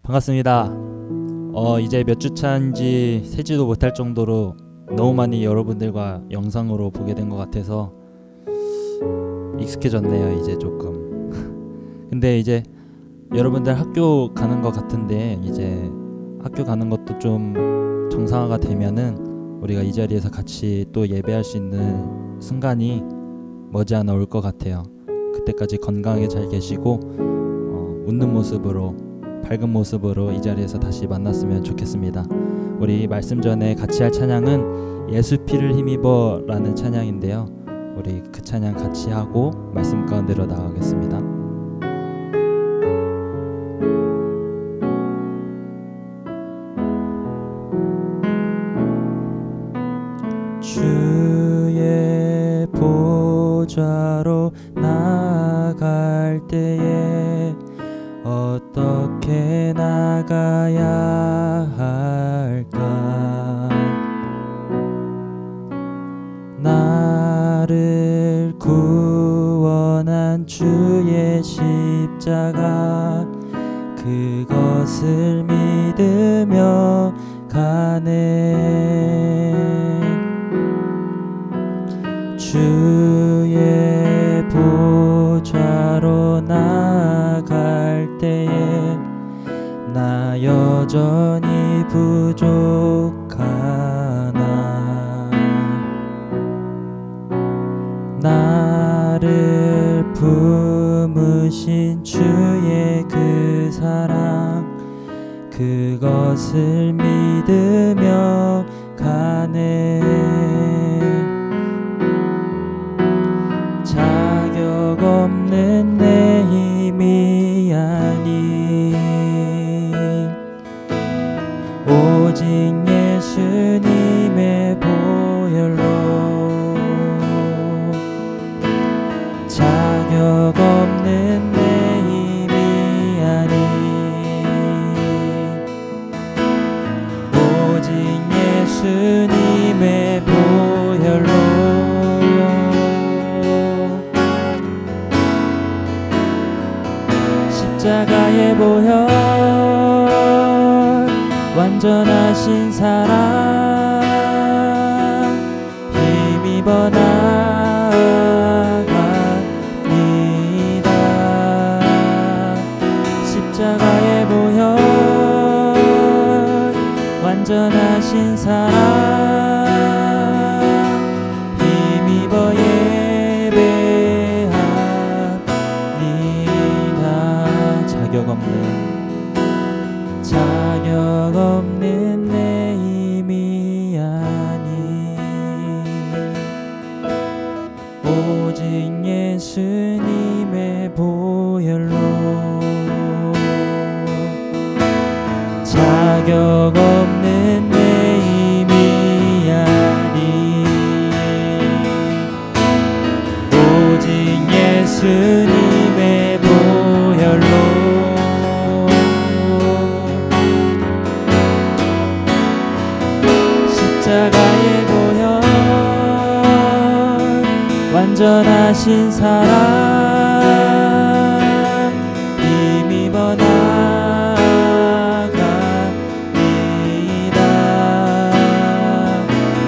반갑습니다. 이제 몇 주 차인지 세지도 못할 정도로 너무 많이 여러분들과 영상으로 보게 된 것 같아서 익숙해졌네요. 이제 조금. 근데 이제 여러분들 학교 가는 것 같은데 이제 학교 가는 것도 좀 정상화가 되면은 우리가 이 자리에서 같이 또 예배할 수 있는 순간이 머지않아 올 것 같아요. 그때까지 건강하게 잘 계시고 웃는 모습으로 밝은 모습으로 이 자리에서 다시 만났으면 좋겠습니다. 우리 말씀 전에 같이 할 찬양은 예수 피를 힘입어 라는 찬양인데요. 우리 그 찬양 같이 하고 말씀 가운데로 나가겠습니다. 주의 보좌로 나아갈 때에 어떻게 나가야 할까? 나를 구원한 주의 십자가 그것을 믿으며 가네. 주의 보좌로 나아갈 때에 나 여전히 부족하나. 나를 품으신 주의 그 사랑 그것을 믿으며 가네. 자격 없는 내 힘이 아닌 오직 예수님의 보혈로 자격 없는 내 힘이 아닌 오직 예수님의 보혈로 십자가의 보혈 완전하신 사랑 힘입어 나아갑니다. 십자가의 보혈 완전하신 사랑 힘입어 예배합니다. 자격 없는 내 힘이 아닌 오직 예수님의 보혈로 자격 없는 내 힘이 아닌 오직 예수님의 보혈로 십자가의 보혈 완전하신 사랑 힘입어 나아갑니다.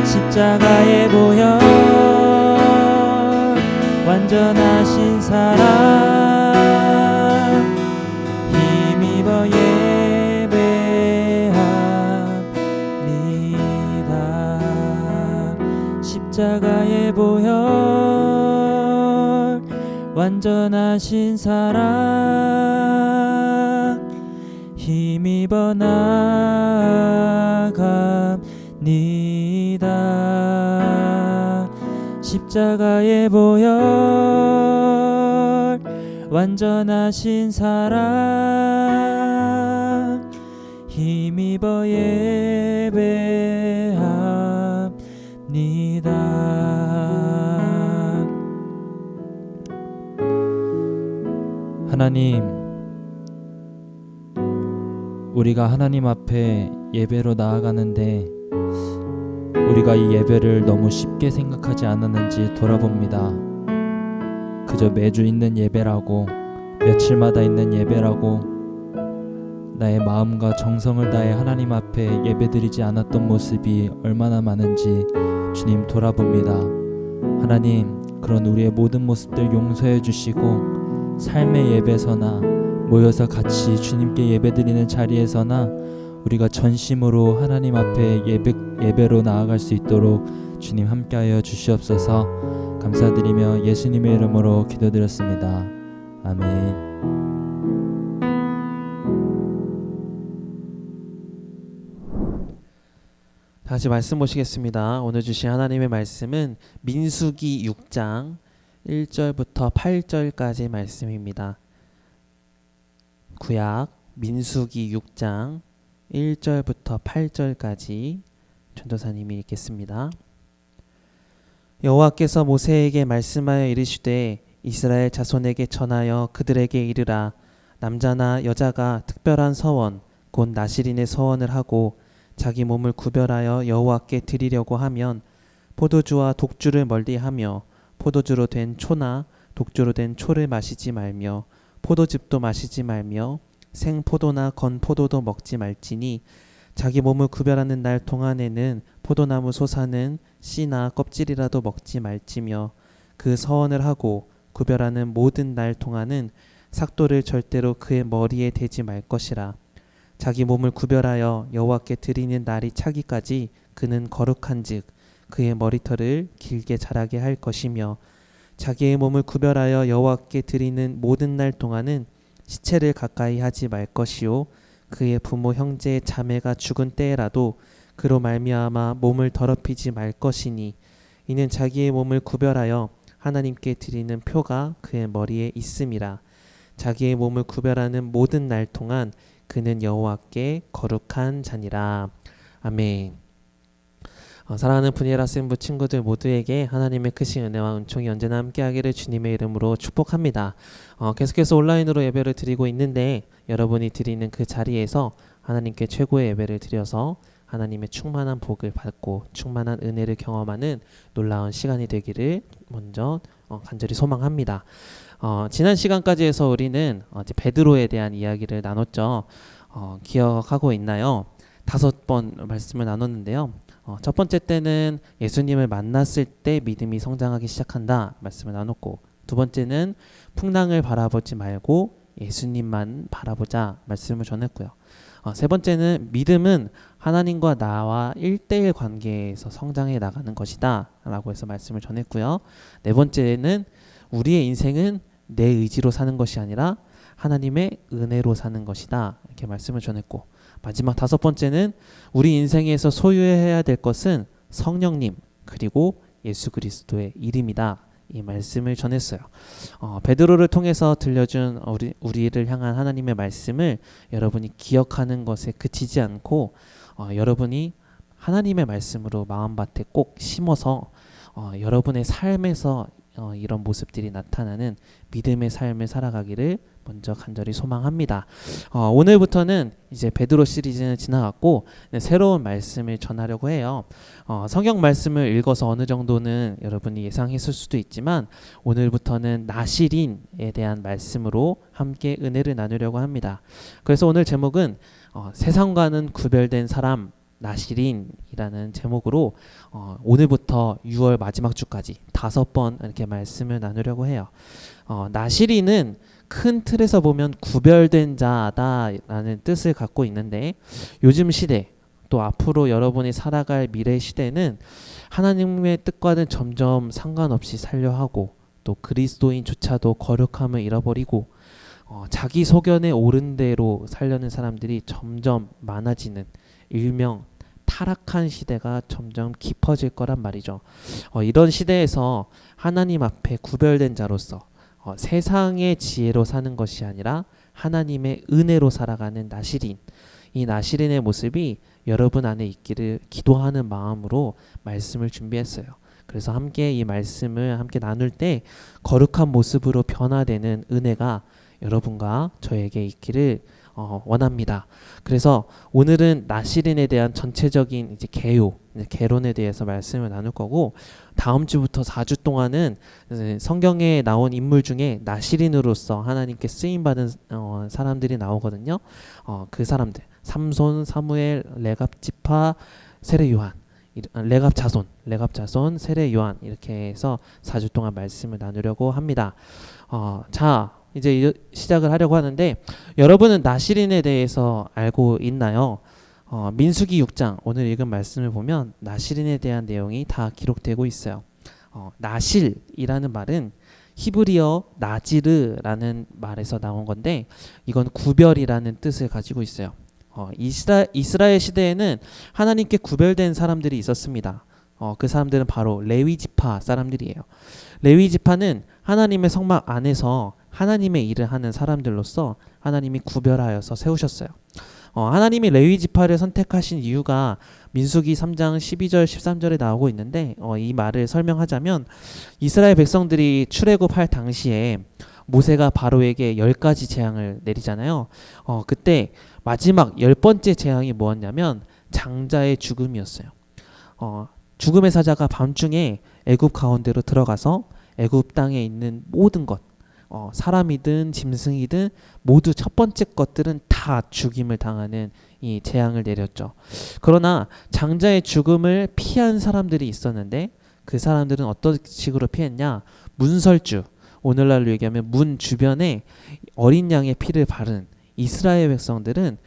십자가의 보혈 완전하신 사랑 힘입어 십자가의 보혈 완전하신 사랑 힘입어 나아갑니다. 십자가의 보혈 완전하신 사랑 힘입어 예배합니다. 하나님, 우리가 하나님 앞에 예배로 나아가는데 우리가 이 예배를 너무 쉽게 생각하지 않았는지 돌아봅니다. 그저 매주 있는 예배라고, 며칠마다 있는 예배라고 나의 마음과 정성을 다해 하나님 앞에 예배드리지 않았던 모습이 얼마나 많은지 주님 돌아봅니다. 하나님, 그런 우리의 모든 모습들 용서해 주시고 삶의 예배서나 모여서 같이 주님께 예배드리는 자리에서나 우리가 전심으로 하나님 앞에 예배로 나아갈 수 있도록 주님 함께하여 주시옵소서. 감사드리며 예수님의 이름으로 기도드렸습니다. 아멘. 다시 말씀 보시겠습니다. 오늘 주신 하나님의 말씀은 민수기 6장 1절부터 8절까지 말씀입니다. 구약 민수기 6장 1절부터 8절까지 전도사님이 읽겠습니다. 여호와께서 모세에게 말씀하여 이르시되 이스라엘 자손에게 전하여 그들에게 이르라. 남자나 여자가 특별한 서원 곧 나실인의 서원을 하고 자기 몸을 구별하여 여호와께 드리려고 하면 포도주와 독주를 멀리하며 포도주로 된 초나 독주로 된 초를 마시지 말며 포도즙도 마시지 말며 생포도나 건포도도 먹지 말지니 자기 몸을 구별하는 날 동안에는 포도나무 솟아는 씨나 껍질이라도 먹지 말지며 그 서원을 하고 구별하는 모든 날 동안은 삭도를 절대로 그의 머리에 대지 말 것이라. 자기 몸을 구별하여 여호와께 드리는 날이 차기까지 그는 거룩한즉 그의 머리털을 길게 자라게 할 것이며 자기의 몸을 구별하여 여호와께 드리는 모든 날 동안은 시체를 가까이 하지 말 것이요 그의 부모 형제의 자매가 죽은 때에라도 그로 말미암아 몸을 더럽히지 말 것이니 이는 자기의 몸을 구별하여 하나님께 드리는 표가 그의 머리에 있음이라. 자기의 몸을 구별하는 모든 날 동안 그는 여호와께 거룩한 자니라. 아멘. 사랑하는 분이라 센부 친구들 모두에게 하나님의 크신 은혜와 은총이 언제나 함께하기를 주님의 이름으로 축복합니다. 계속해서 온라인으로 예배를 드리고 있는데 여러분이 드리는 그 자리에서 하나님께 최고의 예배를 드려서 하나님의 충만한 복을 받고 충만한 은혜를 경험하는 놀라운 시간이 되기를 먼저 간절히 소망합니다. 지난 시간까지 해서 우리는 베드로에 대한 이야기를 나눴죠. 기억하고 있나요? 5번 말씀을 나눴는데요. 첫 번째 때는 예수님을 만났을 때 믿음이 성장하기 시작한다 말씀을 나눴고, 두 번째는 풍랑을 바라보지 말고 예수님만 바라보자 말씀을 전했고요. 세 번째는 믿음은 하나님과 나와 1대1 관계에서 성장해 나가는 것이다 라고 해서 말씀을 전했고요. 네 번째는 우리의 인생은 내 의지로 사는 것이 아니라 하나님의 은혜로 사는 것이다 이렇게 말씀을 전했고, 마지막 5번째는 우리 인생에서 소유해야 될 것은 성령님 그리고 예수 그리스도의 이름이다 이 말씀을 전했어요. 베드로를 통해서 들려준 우리를 향한 하나님의 말씀을 여러분이 기억하는 것에 그치지 않고 여러분이 하나님의 말씀으로 마음밭에 꼭 심어서 여러분의 삶에서 이런 모습들이 나타나는 믿음의 삶을 살아가기를 먼저 간절히 소망합니다. 오늘부터는 이제 베드로 시리즈는 지나갔고 새로운 말씀을 전하려고 해요. 성경 말씀을 읽어서 어느 정도는 여러분이 예상했을 수도 있지만 오늘부터는 나실인에 대한 말씀으로 함께 은혜를 나누려고 합니다. 그래서 오늘 제목은 세상과는 구별된 사람 나실인이라는 제목으로 오늘부터 6월 마지막 주까지 5번 이렇게 말씀을 나누려고 해요. 나실인은 큰 틀에서 보면 구별된 자다라는 뜻을 갖고 있는데, 요즘 시대 또 앞으로 여러분이 살아갈 미래 시대는 하나님의 뜻과는 점점 상관없이 살려 하고 또 그리스도인조차도 거룩함을 잃어버리고 자기 소견에 옳은 대로 살려는 사람들이 점점 많아지는 일명 타락한 시대가 점점 깊어질 거란 말이죠. 이런 시대에서 하나님 앞에 구별된 자로서 세상의 지혜로 사는 것이 아니라 하나님의 은혜로 살아가는 나실인, 이 나실인의 모습이 여러분 안에 있기를 기도하는 마음으로 말씀을 준비했어요. 그래서 함께 이 말씀을 함께 나눌 때 거룩한 모습으로 변화되는 은혜가 여러분과 저에게 있기를 원합니다. 그래서 오늘은 나시린에 대한 전체적인 이제 개론에 대해서 말씀을 나눌 거고, 다음 주부터 4주 동안은 이제 성경에 나온 인물 중에 나시린으로서 하나님께 쓰임 받은 사람들이 나오거든요. 그 사람들 삼손, 사무엘, 레갑 지파, 세례 요한, 레갑 자손, 세례 요한, 이렇게 해서 4주 동안 말씀을 나누려고 합니다. 자, 이제 시작을 하려고 하는데, 여러분은 나시린에 대해서 알고 있나요? 민수기 6장 오늘 읽은 말씀을 보면 나시린에 대한 내용이 다 기록되고 있어요. 나실이라는 말은 히브리어 나지르라는 말에서 나온 건데, 이건 구별이라는 뜻을 가지고 있어요. 이스라엘 시대에는 하나님께 구별된 사람들이 있었습니다. 그 사람들은 바로 레위 지파 사람들이에요. 레위 지파는 하나님의 성막 안에서 하나님의 일을 하는 사람들로서 하나님이 구별하여서 세우셨어요. 하나님이 레위 지파를 선택하신 이유가 민수기 3장 12절 13절에 나오고 있는데, 이 말을 설명하자면, 이스라엘 백성들이 출애굽할 당시에 모세가 바로에게 10가지 재앙을 내리잖아요. 그때 마지막 10번째 재앙이 뭐였냐면 장자의 죽음이었어요. 죽음의 사자가 밤중에 애굽 가운데로 들어가서 애굽 땅에 있는 모든 것, 사람이든 짐승이든 모두 첫 번째 것들은 다 죽임을 당하는 이 재앙을 내렸죠. 그러나 장자의 죽음을 피한 사람들이 있었는데, 그 사람들은 어떤 식으로 피했냐? 문설주, 오늘날로 얘기하면 문 주변에 어린 양의 피를 바른 이스라엘 백성들은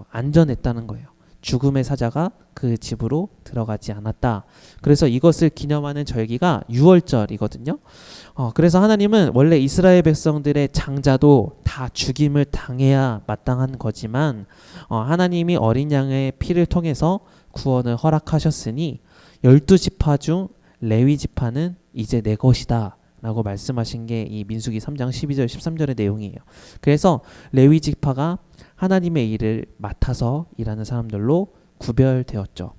안전했다는 거예요. 죽음의 사자가 그 집으로 들어가지 않았다. 그래서 이것을 기념하는 절기가 유월절이거든요. 그래서 하나님은 원래 이스라엘 백성들의 장자도 다 죽임을 당해야 마땅한 거지만, 하나님이 어린 양의 피를 통해서 구원을 허락하셨으니 12지파 중 레위 지파는 이제 내 것이다 라고 말씀하신 게 이 민수기 3장 12절 13절의 내용이에요. 그래서 레위 지파가 하나님의 일을 맡아서 일하는 사람들로 구별되었죠.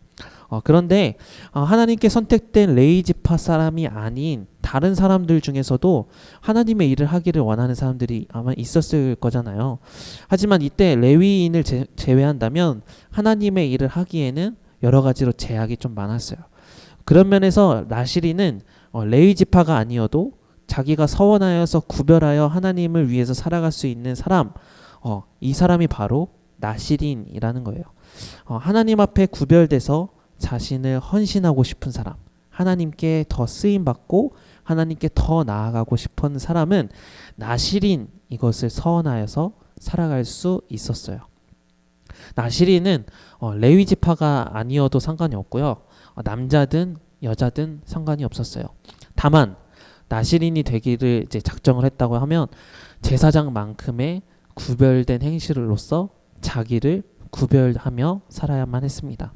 그런데 하나님께 선택된 레위 지파 사람이 아닌 다른 사람들 중에서도 하나님의 일을 하기를 원하는 사람들이 아마 있었을 거잖아요. 하지만 이때 레위인을 제외한다면 하나님의 일을 하기에는 여러 가지로 제약이 좀 많았어요. 그런 면에서 나시린은 레위 지파가 아니어도 자기가 서원하여서 구별하여 하나님을 위해서 살아갈 수 있는 사람, 이 사람이 바로 나시린이라는 거예요. 하나님 앞에 구별돼서 자신을 헌신하고 싶은 사람, 하나님께 더 쓰임받고 하나님께 더 나아가고 싶은 사람은 나시린, 이것을 서원하여서 살아갈 수 있었어요. 나시린은 레위 지파가 아니어도 상관이 없고요. 남자든 여자든 상관이 없었어요. 다만 나시린이 되기를 이제 작정을 했다고 하면 제사장만큼의 구별된 행실로서 자기를 구별하며 살아야만 했습니다.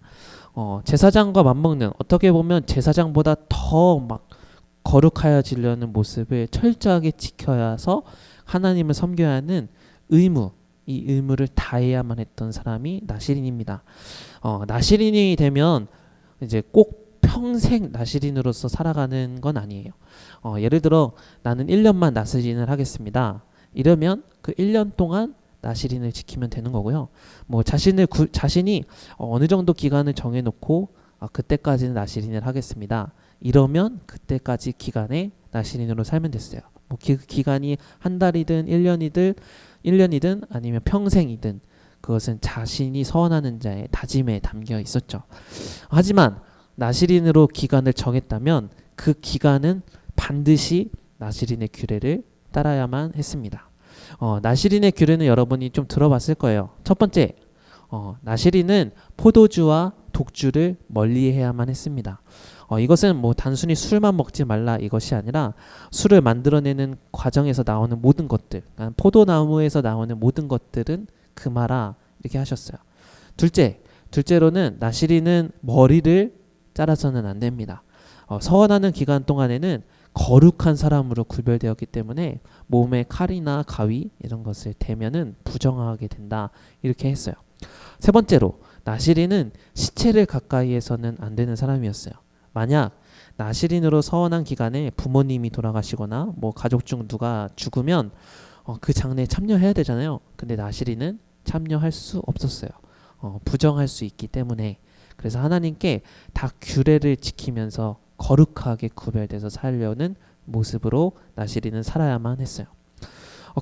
제사장과 맞먹는, 어떻게 보면 제사장보다 더 막 거룩하여지려는 모습을 철저하게 지켜야서 하나님을 섬겨야 하는 의무, 이 의무를 다해야만 했던 사람이 나시린입니다. 나시린이 되면 이제 꼭 평생 나시린으로서 살아가는 건 아니에요. 예를 들어 나는 1년만 나시린을 하겠습니다. 이러면 그 1년 동안 나시린을 지키면 되는 거고요. 뭐 자신이 어느 정도 기간을 정해놓고 그때까지는 나시린을 하겠습니다. 이러면 그때까지 기간에 나시린으로 살면 됐어요. 뭐 기간이 한 달이든 1년이든 아니면 평생이든 그것은 자신이 서원하는 자의 다짐에 담겨 있었죠. 하지만 나시린으로 기간을 정했다면 그 기간은 반드시 나시린의 규례를 따라야만 했습니다. 나시린의 규례는 여러분이 좀 들어봤을 거예요. 첫 번째, 나시린은 포도주와 독주를 멀리해야만 했습니다. 이것은 뭐 단순히 술만 먹지 말라 이것이 아니라 술을 만들어내는 과정에서 나오는 모든 것들, 그러니까 포도나무에서 나오는 모든 것들은 금하라 이렇게 하셨어요. 둘째로는 나시린은 머리를 자라서는 안 됩니다. 서원하는 기간 동안에는 거룩한 사람으로 구별되었기 때문에 몸에 칼이나 가위 이런 것을 대면은 부정하게 된다 이렇게 했어요. 세 번째로 나시린은 시체를 가까이에서는 안 되는 사람이었어요. 만약 나시린으로 서원한 기간에 부모님이 돌아가시거나 뭐 가족 중 누가 죽으면 그 장례에 참여해야 되잖아요. 근데 나시린은 참여할 수 없었어요. 부정할 수 있기 때문에. 그래서 하나님께 다 규례를 지키면서 거룩하게 구별돼서 살려는 모습으로 나시린은 살아야만 했어요.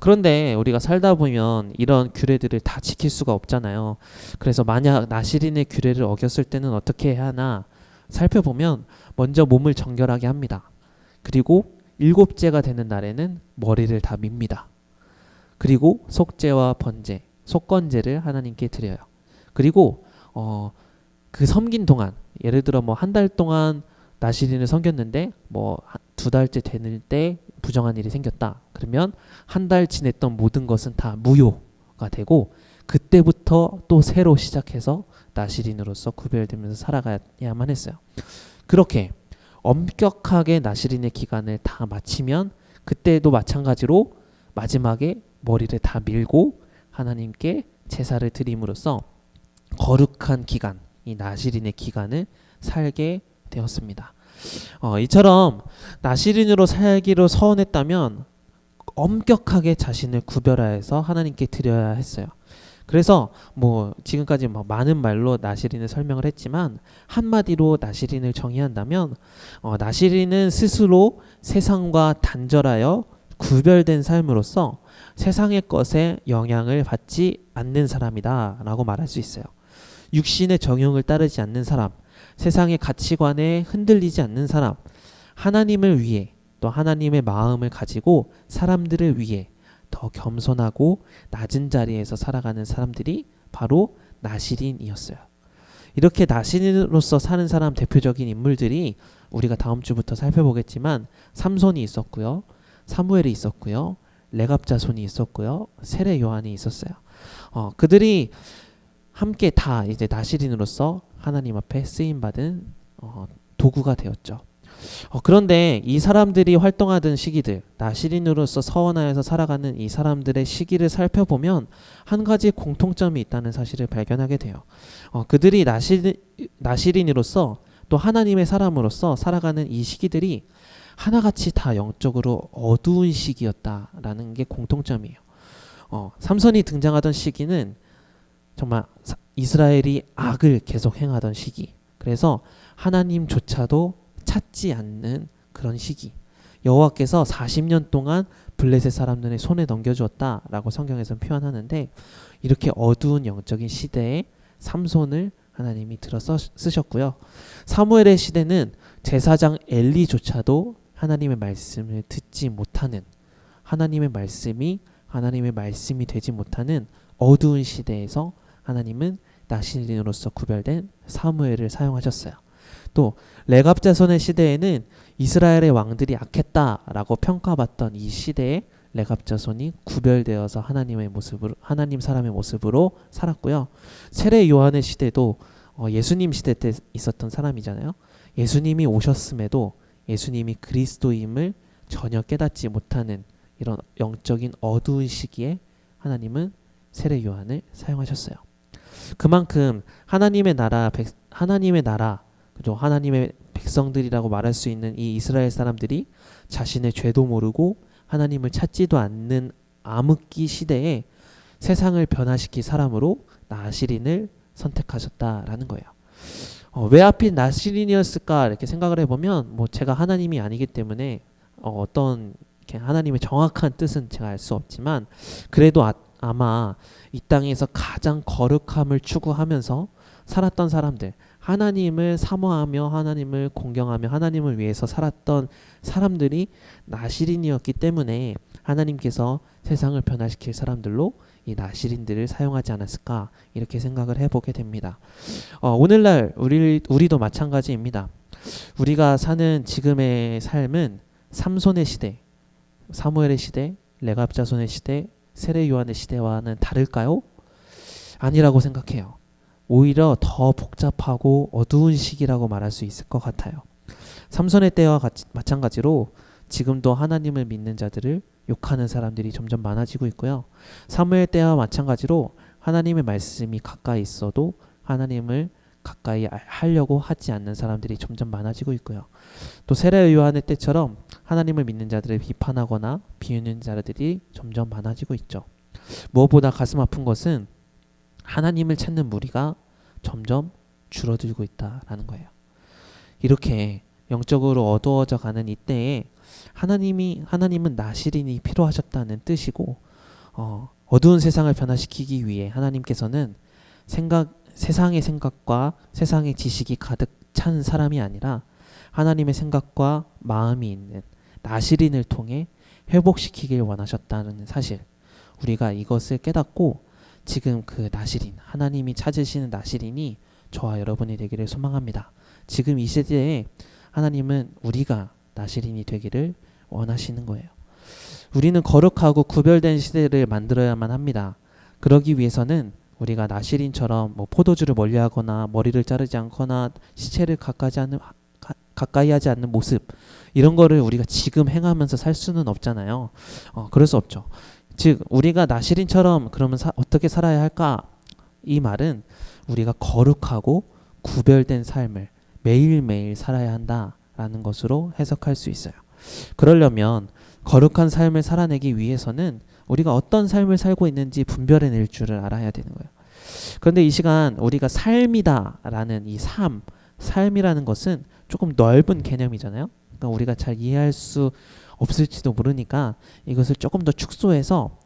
그런데 우리가 살다 보면 이런 규례들을 다 지킬 수가 없잖아요. 그래서 만약 나시린의 규례를 어겼을 때는 어떻게 해야 하나 살펴보면 먼저 몸을 정결하게 합니다. 그리고 일곱째가 되는 날에는 머리를 다 밉니다. 그리고 속죄와 번제, 속건제를 하나님께 드려요. 그리고 그 섬긴 동안, 예를 들어 뭐 한 달 동안 나시린을 섬겼는데 뭐 두 달째 되는 때 부정한 일이 생겼다. 그러면 한 달 지냈던 모든 것은 다 무효가 되고 그때부터 또 새로 시작해서 나시린으로서 구별되면서 살아가야만 했어요. 그렇게 엄격하게 나시린의 기간을 다 마치면 그때도 마찬가지로 마지막에 머리를 다 밀고 하나님께 제사를 드림으로써 거룩한 기간, 이 나시린의 기간을 살게 되었습니다. 이처럼 나시린으로 살기로 서원했다면 엄격하게 자신을 구별하여서 하나님께 드려야 했어요. 그래서 뭐 지금까지 뭐 많은 말로 나시린을 설명을 했지만 한마디로 나시린을 정의한다면 나시린은 스스로 세상과 단절하여 구별된 삶으로서 세상의 것에 영향을 받지 않는 사람이다 라고 말할 수 있어요. 육신의 정욕을 따르지 않는 사람, 세상의 가치관에 흔들리지 않는 사람, 하나님을 위해 또 하나님의 마음을 가지고 사람들을 위해 더 겸손하고 낮은 자리에서 살아가는 사람들이 바로 나시린이었어요. 이렇게 나시린으로서 사는 사람 대표적인 인물들이 우리가 다음 주부터 살펴보겠지만 삼손이 있었고요, 사무엘이 있었고요, 레갑 자손이 있었고요, 세례 요한이 있었어요. 그들이 함께 다 이제 나시린으로서 하나님 앞에 쓰임 받은 도구가 되었죠. 그런데 이 사람들이 활동하던 시기들, 나시린으로서 서원하여서 살아가는 이 사람들의 시기를 살펴보면 한 가지 공통점이 있다는 사실을 발견하게 돼요. 그들이 나시린으로서 또 하나님의 사람으로서 살아가는 이 시기들이 하나같이 다 영적으로 어두운 시기였다라는 게 공통점이에요. 삼손이 등장하던 시기는 정말 이스라엘이 악을 계속 행하던 시기, 그래서 하나님조차도 찾지 않는 그런 시기, 여호와께서 40년 동안 블레셋 사람들의 손에 넘겨주었다라고 성경에서는 표현하는데 이렇게 어두운 영적인 시대에 삼손을 하나님이 들어서 쓰셨고요. 사무엘의 시대는 제사장 엘리조차도 하나님의 말씀을 듣지 못하는, 하나님의 말씀이 되지 못하는 어두운 시대에서 하나님은 나시린으로서 구별된 사무엘을 사용하셨어요. 또 레갑 자손의 시대에는 이스라엘의 왕들이 악했다라고 평가받던 이 시대에 레갑 자손이 구별되어서 하나님 사람의 모습으로 살았고요. 세례 요한의 시대도 예수님 시대 때 있었던 사람이잖아요. 예수님이 오셨음에도 예수님이 그리스도임을 전혀 깨닫지 못하는 이런 영적인 어두운 시기에 하나님은 세례 요한을 사용하셨어요. 그만큼 하나님의 나라, 그죠? 하나님의 백성들이라고 말할 수 있는 이 이스라엘 사람들이 자신의 죄도 모르고 하나님을 찾지도 않는 암흑기 시대에 세상을 변화시킬 사람으로 나시린을 선택하셨다라는 거예요. 왜 하필 나시린이었을까 이렇게 생각을 해보면 뭐 제가 하나님이 아니기 때문에 어떤 하나님의 정확한 뜻은 제가 알 수 없지만 그래도 아마 이 땅에서 가장 거룩함을 추구하면서 살았던 사람들, 하나님을 사모하며 하나님을 공경하며 하나님을 위해서 살았던 사람들이 나시린이었기 때문에 하나님께서 세상을 변화시킬 사람들로 이 나시린들을 사용하지 않았을까 이렇게 생각을 해보게 됩니다. 오늘날 우리도 마찬가지입니다. 우리가 사는 지금의 삶은 삼손의 시대, 사무엘의 시대, 레갑 자손의 시대, 세례 요한의 시대와는 다를까요? 아니라고 생각해요. 오히려 더 복잡하고 어두운 시기라고 말할 수 있을 것 같아요. 삼손의 때와 마찬가지로 지금도 하나님을 믿는 자들을 욕하는 사람들이 점점 많아지고 있고요. 사무엘 때와 마찬가지로 하나님의 말씀이 가까이 있어도 하나님을 가까이 하려고 하지 않는 사람들이 점점 많아지고 있고요. 또 세례 요한의 때처럼 하나님을 믿는 자들을 비판하거나 비웃는 자들이 점점 많아지고 있죠. 무엇보다 가슴 아픈 것은 하나님을 찾는 무리가 점점 줄어들고 있다라는 거예요. 이렇게 영적으로 어두워져 가는 이때에 하나님은 나시린이 필요하셨다는 뜻이고, 어두운 세상을 변화시키기 위해 하나님께서는 세상의 생각과 세상의 지식이 가득 찬 사람이 아니라 하나님의 생각과 마음이 있는 나시린을 통해 회복시키길 원하셨다는 사실, 우리가 이것을 깨닫고 지금 그 나시린, 하나님이 찾으시는 나시린이 저와 여러분이 되기를 소망합니다. 지금 이 시대에 하나님은 우리가 나시린이 되기를 원하시는 거예요. 우리는 거룩하고 구별된 시대를 만들어야만 합니다. 그러기 위해서는 우리가 나시린처럼 포도주를 멀리하거나 머리를 자르지 않거나 시체를 가까이 하지 않는 모습, 이런 거를 우리가 지금 행하면서 살 수는 없잖아요. 그럴 수 없죠. 즉 우리가 나시린처럼 그러면 어떻게 살아야 할까? 이 말은 우리가 거룩하고 구별된 삶을 매일매일 살아야 한다라는 것으로 해석할 수 있어요. 그러려면 거룩한 삶을 살아내기 위해서는 우리가 어떤 삶을 살고 있는지 분별해낼 줄을 알아야 되는 거예요. 그런데 이 시간 우리가 삶이다라는 이 삶이라는 것은 조금 넓은 개념이잖아요. 그러니까 우리가 잘 이해할 수 없을지도 모르니까 이것을 조금 더 축소해서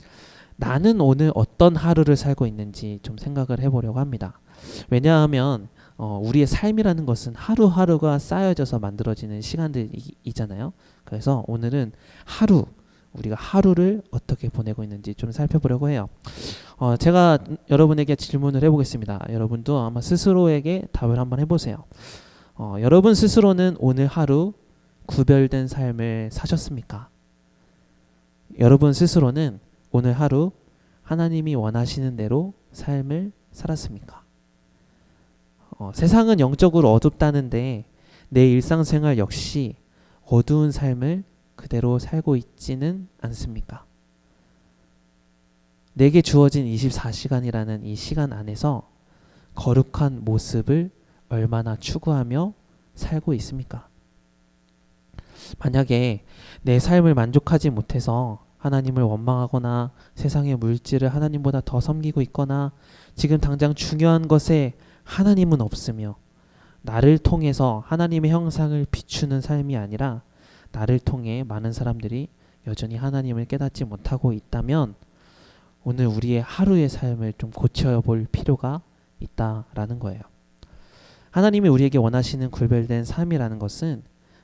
나는 오늘 어떤 하루를 살고 있는지 좀 생각을 해보려고 합니다. 왜냐하면 우리의 삶이라는 것은 하루하루가 쌓여져서 만들어지는 시간들이잖아요. 그래서 오늘은 우리가 하루를 어떻게 보내고 있는지 좀 살펴보려고 해요. 제가 여러분에게 질문을 해보겠습니다. 여러분도 아마 스스로에게 답을 한번 해보세요. 여러분 스스로는 오늘 하루 구별된 삶을 사셨습니까? 여러분 스스로는 오늘 하루 하나님이 원하시는 대로 삶을 살았습니까? 세상은 영적으로 어둡다는데 내 일상생활 역시 어두운 삶을 그대로 살고 있지는 않습니까? 내게 주어진 24시간이라는 이 시간 안에서 거룩한 모습을 얼마나 추구하며 살고 있습니까? 만약에 내 삶을 만족하지 못해서 하나님을 원망하거나 세상의 물질을 하나님보다 더 섬기고 있거나 지금 당장 중요한 것에 하나님은 없으며 나를 통해서 하나님의 형상을 비추는 삶이 아니라 나를 통해 많은 사람들이 여전히 하나님을 깨닫지 못하고 있다면 오늘 우리의 하루의 삶을 좀 고쳐볼 필요가 있다라는 거예요. 하나님이 우리에게 원하시는 구별된 삶이라는 것은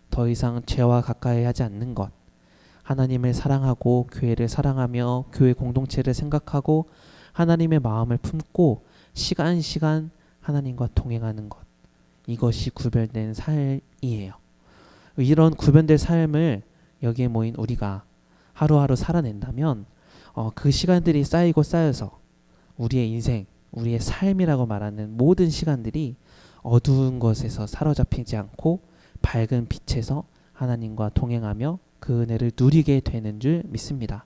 더 이상 죄와 가까이 하지 않는 것, 하나님을 사랑하고 교회를 사랑하며 교회 공동체를 생각하고 하나님의 마음을 품고 시간 하나님과 동행하는 것, 이것이 구별된 삶이에요. 이런 구별된 삶을 여기에 모인 우리가 하루하루 살아낸다면 그 시간들이 쌓이고 쌓여서 우리의 인생, 우리의 삶이라고 말하는 모든 시간들이 어두운 것에서 사로잡히지 않고 밝은 빛에서 하나님과 동행하며 그 은혜를 누리게 되는 줄 믿습니다.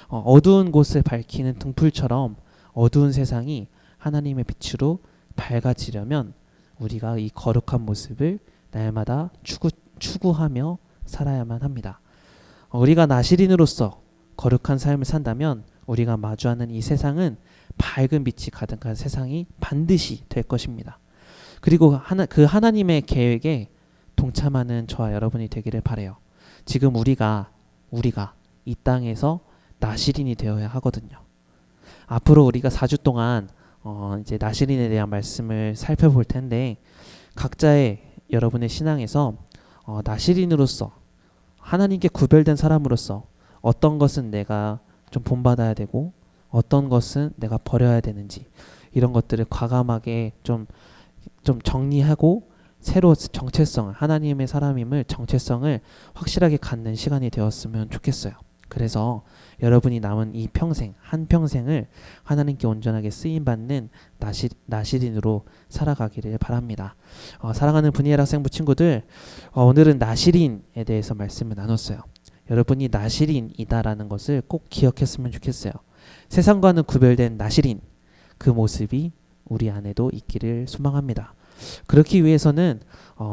어두운 곳을 밝히는 등불처럼 어두운 세상이 하나님의 빛으로 밝아지려면 우리가 이 거룩한 모습을 날마다 추구하며 살아야만 합니다. 우리가 나시린으로서 거룩한 삶을 산다면 우리가 마주하는 이 세상은 밝은 빛이 가득한 세상이 반드시 될 것입니다. 그리고 그 하나님의 계획에 동참하는 저와 여러분이 되기를 바라요. 지금 우리가 이 땅에서 나시린이 되어야 하거든요. 앞으로 우리가 4주 동안 이제 나시린에 대한 말씀을 살펴볼 텐데 각자의 여러분의 신앙에서 나시린으로서 하나님께 구별된 사람으로서 어떤 것은 내가 좀 본받아야 되고 어떤 것은 내가 버려야 되는지 이런 것들을 과감하게 좀 정리하고 새로 하나님의 사람임을 정체성을 확실하게 갖는 시간이 되었으면 좋겠어요. 그래서 여러분이 남은 이 한평생을 하나님께 온전하게 쓰임받는 나시린으로 살아가기를 바랍니다. 사랑하는 분이엘 학생부 친구들, 오늘은 나시린에 대해서 말씀을 나눴어요. 여러분이 나시린이다라는 것을 꼭 기억했으면 좋겠어요. 세상과는 구별된 나시린, 그 모습이 우리 안에도 있기를 소망합니다. 그렇기 위해서는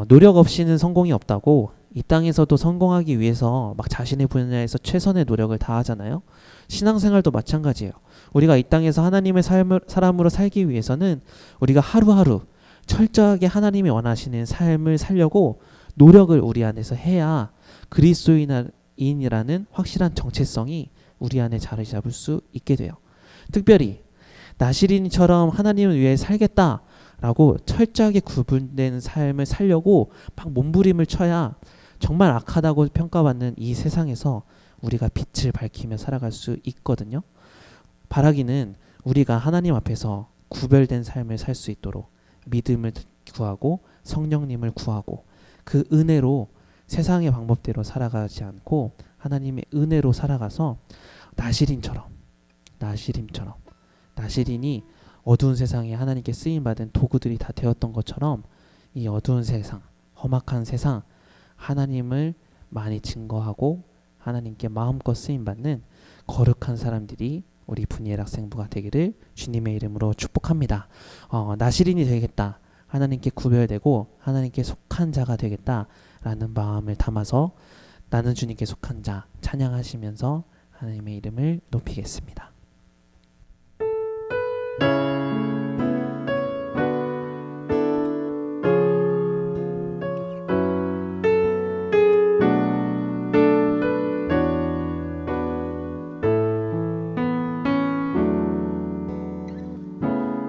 노력 없이는 성공이 없다고 이 땅에서도 성공하기 위해서 막 자신의 분야에서 최선의 노력을 다하잖아요. 신앙생활도 마찬가지예요. 우리가 이 땅에서 하나님의 사람으로 살기 위해서는 우리가 하루하루 철저하게 하나님이 원하시는 삶을 살려고 노력을 우리 안에서 해야 그리스도인이라는 확실한 정체성이 우리 안에 자리 잡을 수 있게 돼요. 특별히 나시린처럼 하나님을 위해 살겠다라고 철저하게 구분된 삶을 살려고 막 몸부림을 쳐야 정말 악하다고 평가받는 이 세상에서 우리가 빛을 밝히며 살아갈 수 있거든요. 바라기는 우리가 하나님 앞에서 구별된 삶을 살 수 있도록 믿음을 구하고 성령님을 구하고 그 은혜로 세상의 방법대로 살아가지 않고 하나님의 은혜로 살아가서 나시린이 어두운 세상에 하나님께 쓰임받은 도구들이 다 되었던 것처럼 이 어두운 세상, 험악한 세상, 하나님을 많이 증거하고 하나님께 마음껏 쓰임받는 거룩한 사람들이 우리 분이엘 학생부가 되기를 주님의 이름으로 축복합니다. 나시린이 되겠다. 하나님께 구별되고 하나님께 속한 자가 되겠다라는 마음을 담아서 나는 주님께 속한 자 찬양하시면서 하나님의 이름을 높이겠습니다.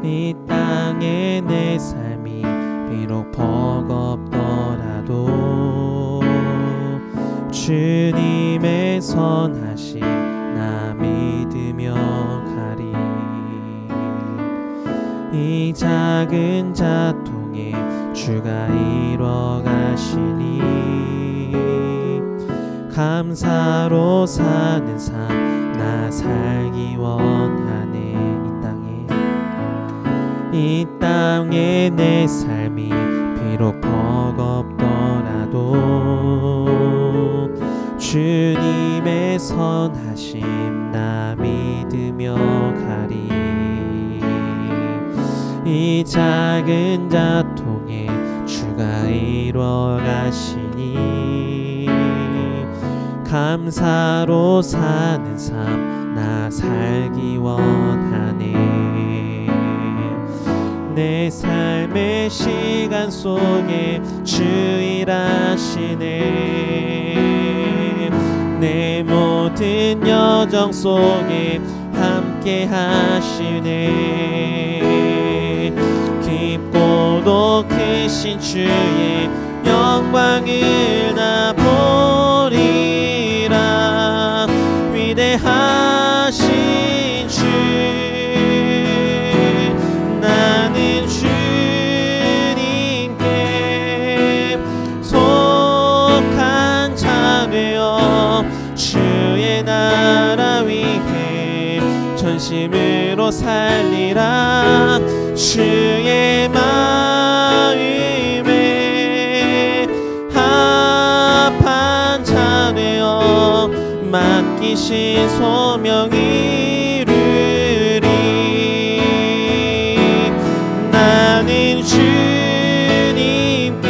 이 땅의 내 삶이 비록 버겁더라도 주님의 선하심 나 믿으며 가리. 이 작은 자통에 주가 이뤄 가시니 감사로 사는 삶 나 살기 원하네. 이 땅에 내 삶이 비록 버겁더라도 주님의 선하심 나 믿으며 가리. 이 작은 자통에 주가 이뤄 가시니 감사로 사는 삶 나 살기 원하네. 내 삶의 시간 속에 주 일하시네. 내 모든 여정 속에 함께 하시네. 깊고도 크신 주의 영광을 나 보리라. 위대하신 주 나는 주님께 속한 자 되어 주의 나라 위해 전심으로 살리라. 주의 마음에 합한 자 되어 맡기신 소명 이루리. 나는 주님께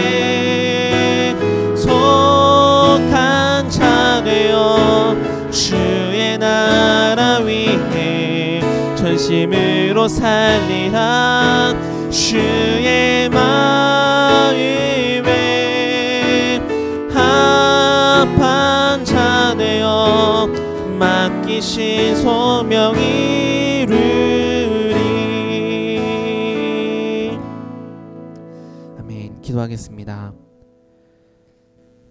속한 자 되어 주의 나라 위해 전심으로 살리라. 주의 마음에 합한 자 되어 맡기신 소명 이루리. 아멘. 기도하겠습니다.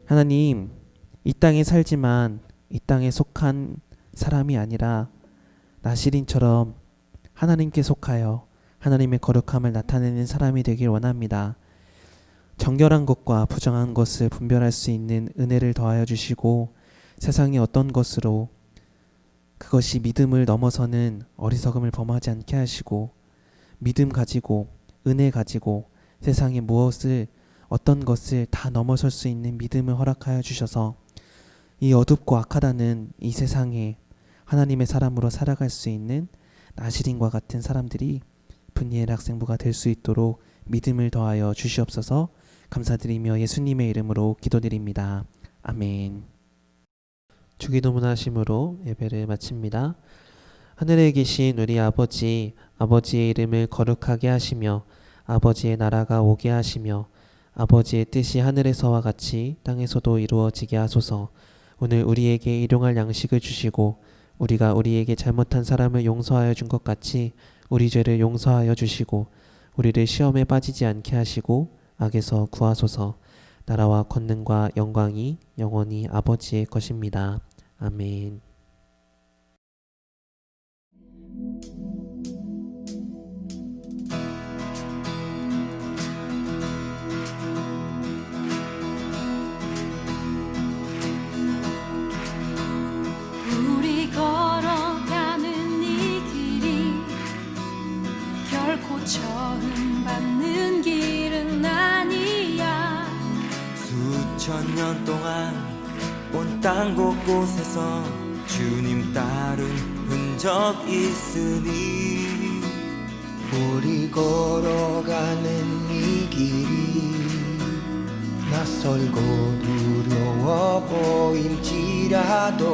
하나님, 이 땅에 살지만 이 땅에 속한 사람이 아니라 나시린처럼 하나님께 속하여 하나님의 거룩함을 나타내는 사람이 되길 원합니다. 정결한 것과 부정한 것을 분별할 수 있는 은혜를 더하여 주시고 세상의 어떤 것으로 그것이 믿음을 넘어서는 어리석음을 범하지 않게 하시고 믿음 가지고 은혜 가지고 세상의 무엇을 어떤 것을 다 넘어설 수 있는 믿음을 허락하여 주셔서 이 어둡고 악하다는 이 세상에 하나님의 사람으로 살아갈 수 있는 나시린과 같은 사람들이 분이엘 학생부가 될 수 있도록 믿음을 더하여 주시옵소서. 감사드리며 예수님의 이름으로 기도드립니다. 아멘. 주기도문 하심으로 예배를 마칩니다. 하늘에 계신 우리 아버지, 아버지의 이름을 거룩하게 하시며 아버지의 나라가 오게 하시며 아버지의 뜻이 하늘에서와 같이 땅에서도 이루어지게 하소서. 오늘 우리에게 일용할 양식을 주시고 우리가 우리에게 잘못한 사람을 용서하여 준 것 같이 우리 죄를 용서하여 주시고 우리를 시험에 빠지지 않게 하시고 악에서 구하소서. 나라와 권능과 영광이 영원히 아버지의 것입니다. 아멘. 우리 걸어가는 이 길이 결코 처음 받는 길은 아니야. 수천 년 동안 온 땅 곳곳에서 주님 따른 흔적 있으니 우리 걸어가는 이 길이 낯설고 두려워 보일지라도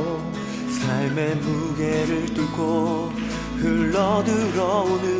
삶의 무게를 뚫고 흘러들어오는